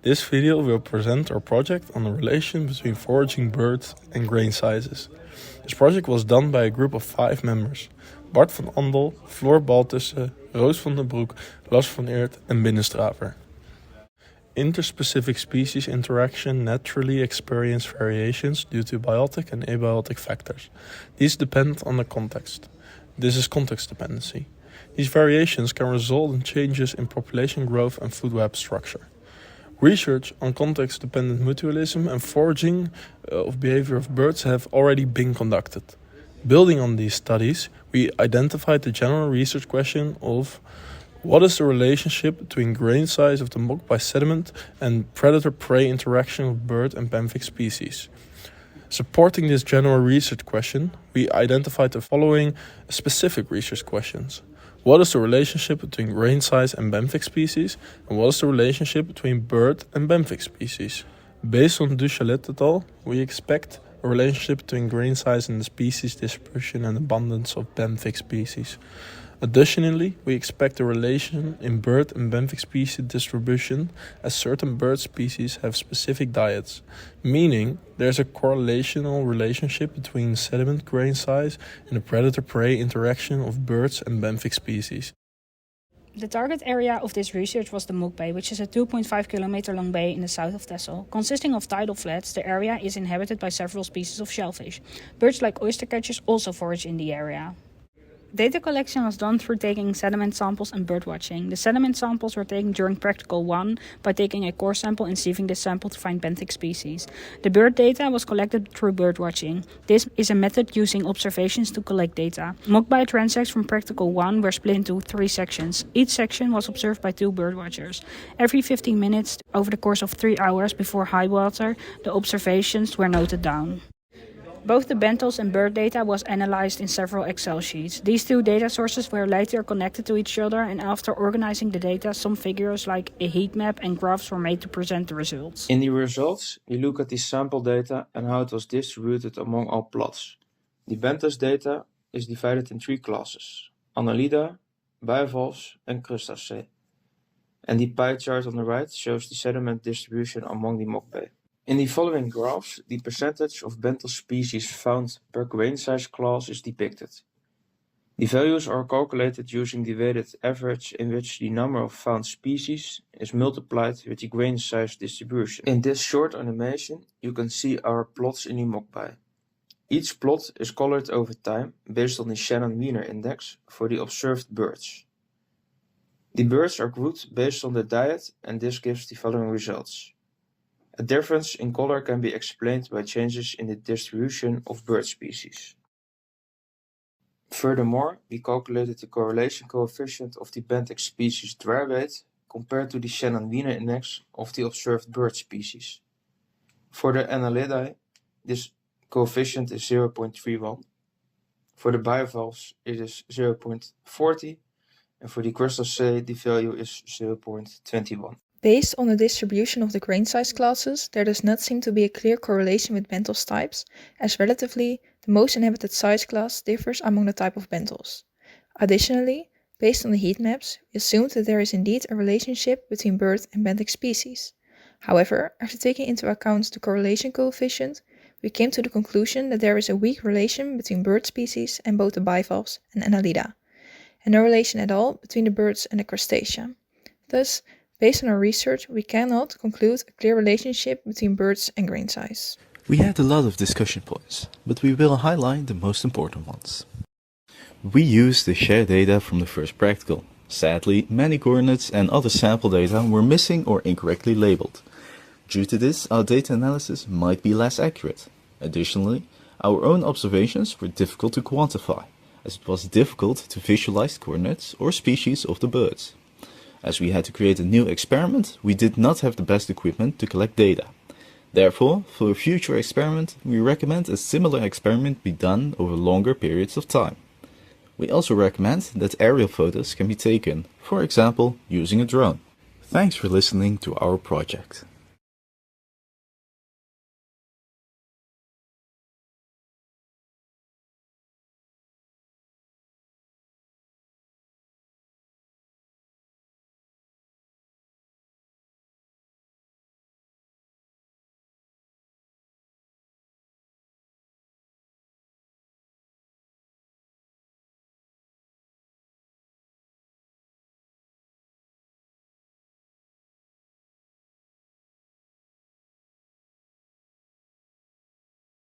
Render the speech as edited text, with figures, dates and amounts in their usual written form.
This video will present our project on the relation between foraging birds and grain sizes. This project was done by a group of 5 members: Bart van Andel, Floor Baltussen, Roos van den Broek, Lars van Eert and Binnenstraver. Interspecific species interaction naturally experience variations due to biotic and abiotic factors. These depend on the context. This is context dependency. These variations can result in changes in population growth and food web structure. Research on context-dependent mutualism and foraging of behavior of birds have already been conducted. Building on these studies, we identified the general research question of what is the relationship between grain size of the Mokbai sediment and predator-prey interaction of bird and benthic species. Supporting this general research question, we identified the following specific research questions. What is the relationship between grain size and benthic species? And what is the relationship between bird and benthic species? Based on Duchalet et al., we expect a relationship between grain size and the species distribution and abundance of benthic species. Additionally, we expect a relation in bird and benthic species distribution as certain bird species have specific diets, meaning there's a correlational relationship between sediment grain size and the predator-prey interaction of birds and benthic species. The target area of this research was the Mokbai, which is a 2.5 kilometer long bay in the south of Texel. Consisting of tidal flats, the area is inhabited by several species of shellfish. Birds like oystercatchers also forage in the area. Data collection was done through taking sediment samples and birdwatching. The sediment samples were taken during Practical 1 by taking a core sample and sieving the sample to find benthic species. The bird data was collected through birdwatching. This is a method using observations to collect data. Mokbai transects from Practical 1 were split into 3 sections. Each section was observed by 2 birdwatchers. Every 15 minutes over the course of 3 hours before high water, the observations were noted down. Both the Benthos and bird data was analyzed in several Excel sheets. These 2 data sources were later connected to each other, and after organizing the data, some figures like a heat map and graphs were made to present the results. In the results, you look at the sample data and how it was distributed among all plots. The Benthos data is divided in 3 classes: Annelida, bivalves and Crustacea. And the pie chart on the right shows the sediment distribution among the Mokbai. In the following graphs, the percentage of Benthos species found per grain size class is depicted. The values are calculated using the weighted average in which the number of found species is multiplied with the grain size distribution. In this short animation, you can see our plots in the Mokbai. Each plot is colored over time based on the Shannon-Wiener index for the observed birds. The birds are grouped based on the diet, and this gives the following results. A difference in color can be explained by changes in the distribution of bird species. Furthermore, we calculated the correlation coefficient of the benthic species dwerweight compared to the Shannon-Wiener index of the observed bird species. For the Annelidae, this coefficient is 0.31. For the bivalves, it is 0.40, and for the Crustacea, the value is 0.21. Based on the distribution of the grain size classes, there does not seem to be a clear correlation with benthos types, as relatively, the most inhabited size class differs among the type of benthos. Additionally, based on the heat maps, we assumed that there is indeed a relationship between bird and benthic species. However, after taking into account the correlation coefficient, we came to the conclusion that there is a weak relation between bird species and both the bivalves and Annelida, and no relation at all between the birds and the Crustacea. Thus, based on our research, we cannot conclude a clear relationship between birds and grain size. We had a lot of discussion points, but we will highlight the most important ones. We used the shared data from the first practical. Sadly, many coordinates and other sample data were missing or incorrectly labeled. Due to this, our data analysis might be less accurate. Additionally, our own observations were difficult to quantify, as it was difficult to visualize coordinates or species of the birds. As we had to create a new experiment, we did not have the best equipment to collect data. Therefore, for a future experiment, we recommend a similar experiment be done over longer periods of time. We also recommend that aerial photos can be taken, for example, using a drone. Thanks for listening to our project.